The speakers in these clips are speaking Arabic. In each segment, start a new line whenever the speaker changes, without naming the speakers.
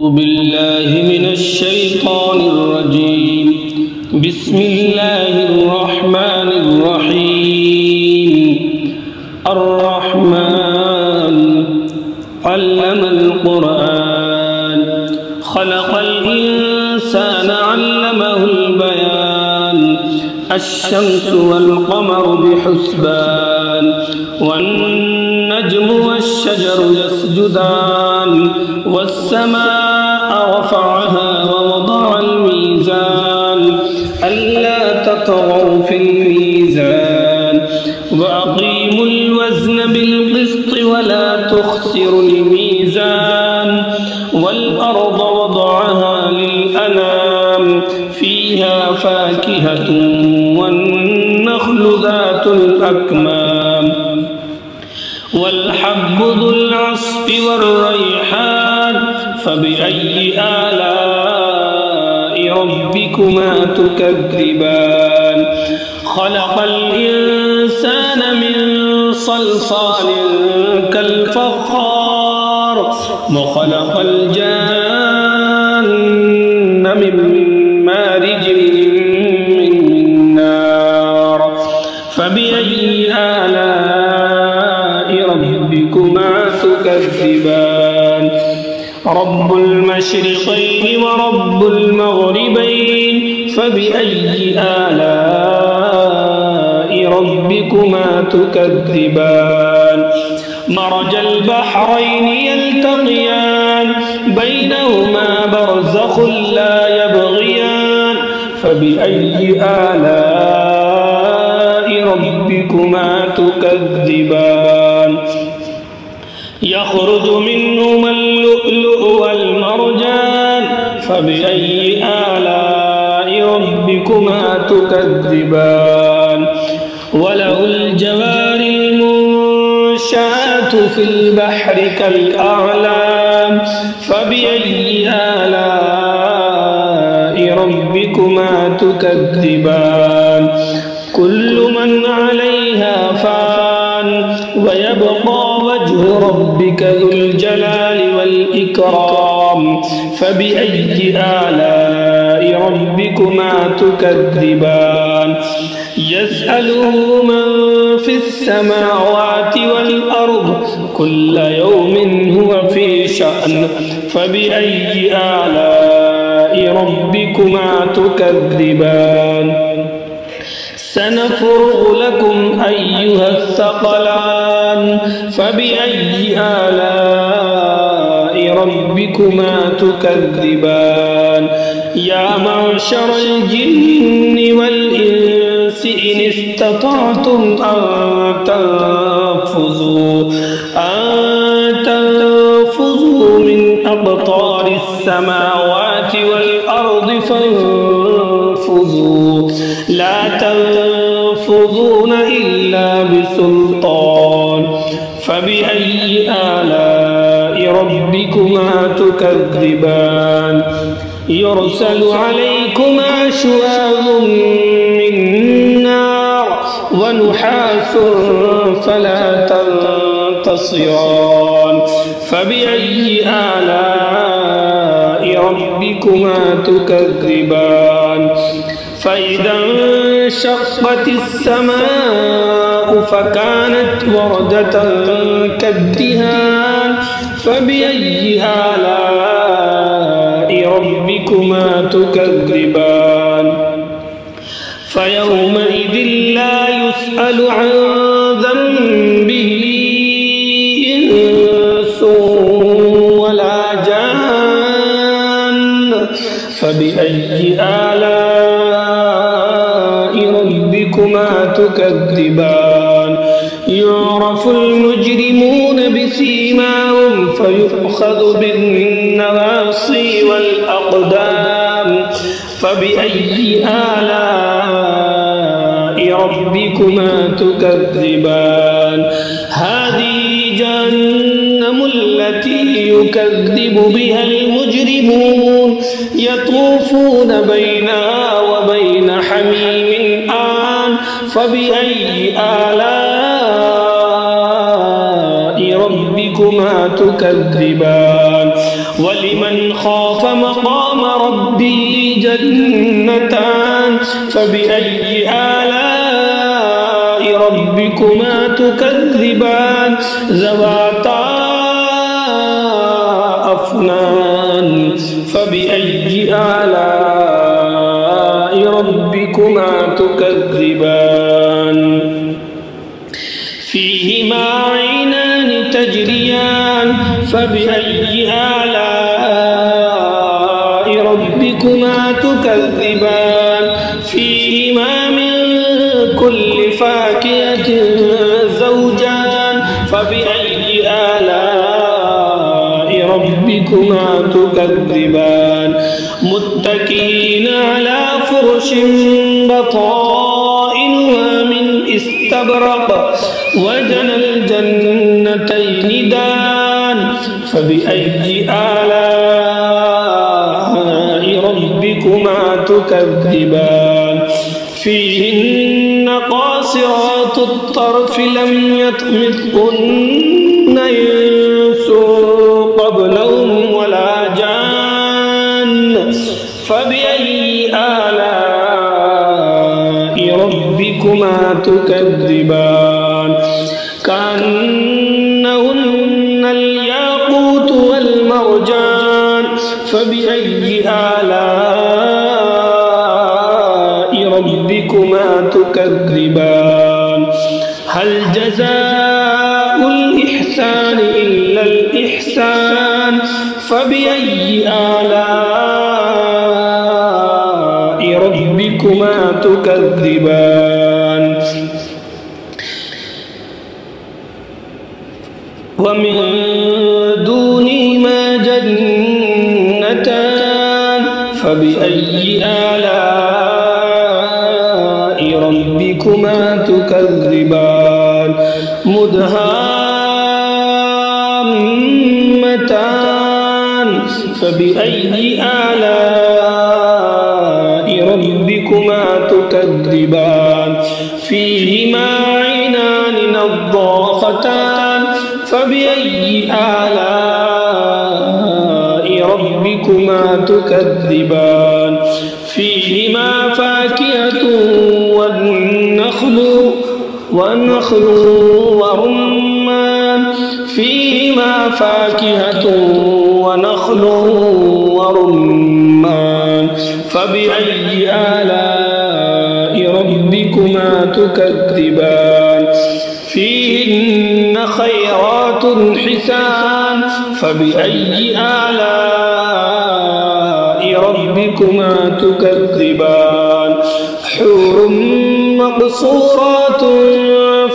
بالله من الشيطان الرجيم. بسم الله الرحمن الرحيم. الرحمن علم القرآن خلق الإنسان علمه البيان. الشمس والقمر بحسبان والنجم والشجر يسجدان والسماء رفعها ووضع الميزان ألا تطغوا في الميزان وأقيموا الوزن بالقسط ولا تخسروا الميزان. والأرض وضعها للأنام فيها فاكهة والنخل ذات الأكمام والحب ذو العصف والريحان. فبأي آلاء ربكما تكذبان؟ خلق الإنسان من صلصال كالفخار وخلق الجان من مارج من نار. فبأي آلاء ربكما تكذبان؟ رب المشرقين ورب المغربين. فبأي آلاء ربكما تكذبان؟ مرج البحرين يلتقيان بينهما برزخ لا يبغيان. فبأي آلاء ربكما تكذبان؟ يخرج منهما اللؤلؤ والمرجان. فبأي آلاء ربكما تكذبان؟ وله الجوار المنشآت في البحر كالأعلام. فبأي آلاء ربكما تكذبان؟ كل من عليها فان ويبقى وجه ربك ذو الجلال والإكرام. فبأي آلاء ربكما تكذبان؟ يسأله من في السماوات والأرض كل يوم هو في شأن. فبأي آلاء ربكما تكذبان؟ سنفرغ لكم أيها الثقلان. فبأي آلاء ربكما تكذبان؟ يا معشر الجن والإنس إن استطعتم أن تنفذوا من أقطار السماوات والأرض فانفذوا لا تنفذون إلا بسلطان. فبأي آلاء ربكما تكذبان؟ يرسل عليكما شواظ من نار ونحاس فلا تنتصران. فبأي آلاء ربكما تكذبان؟ فإذا انشقت السماء فكانت وردة كالدهان. فبأي آلاء ربكما تكذبان؟ فيومئذ لا يسأل عن ذنبه إنس ولا جان. فبأي آلاء ربكما تكذبان؟ يعرف المجرمون بسيماهم فيؤخذ بالنواصي والأقدام. فبأي آلاء ربكما تكذبان؟ هذه جهنم التي يكذب بها المجرمون يطوفون بينها وبين حميم آن. فبأي آلاء ربكما تكذبان؟ ولمن خاف مقام ربه جنتان فبأي آلاء ربكما تكذبان ذواتا أفنان فبأي آلاء ربكما تكذبان فيهما عينان تجريان فبأي آلاء ربكما تكذبان فيهما من كل فاكهة زوجان فبأي آلاء ربكما تكذبان متكئين على فرش بطائنها من استبرق وجنى الجنتين دان فبأي آلاء ربكما تكذبان فيهن قاصرات الطرف لم يطمثهن إنس قبلهم ولا جان فبأي آلاء ربكما تكذبان كأنهن الياقوت والمرجان فبأي آلاء ربكما تكذبان هل جزاء الإحسان إلا الإحسان فبأي آلاء ربكما تكذبان ومن دونهما جنتان فبأي آلاء ربكما تكذبان مدهامتان فبأي آلاء ربكما تكذبان فيهما عينان نضاختان فبأي آلاء ربكما تكذبان فيهما فاكهة والنخل ورمان فيهما فاكهة ونخل ورمان فبأي آلاء ربكما تكذبان فيهن خيرات حسان فبأي آلاء ربكما تكذبان حور مقصورات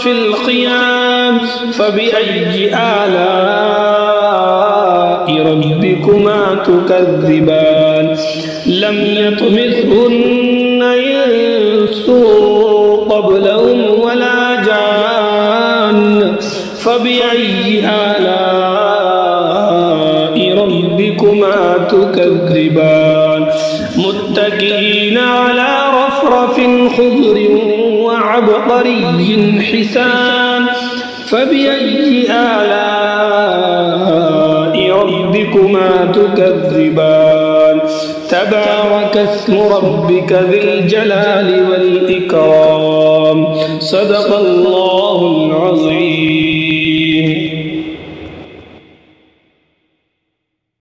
في الخيام فبأي آلاء ربكما تكذبان لم يطمثهن إنس قبلهم ولا جان فبأي آلاء ربكما تكذبان متكئين على رفرف خضر وعبقري حسان فبأي آلاء ربكما تكذبان تبارك اسم ربك ذي الجلال والإكرام صدق الله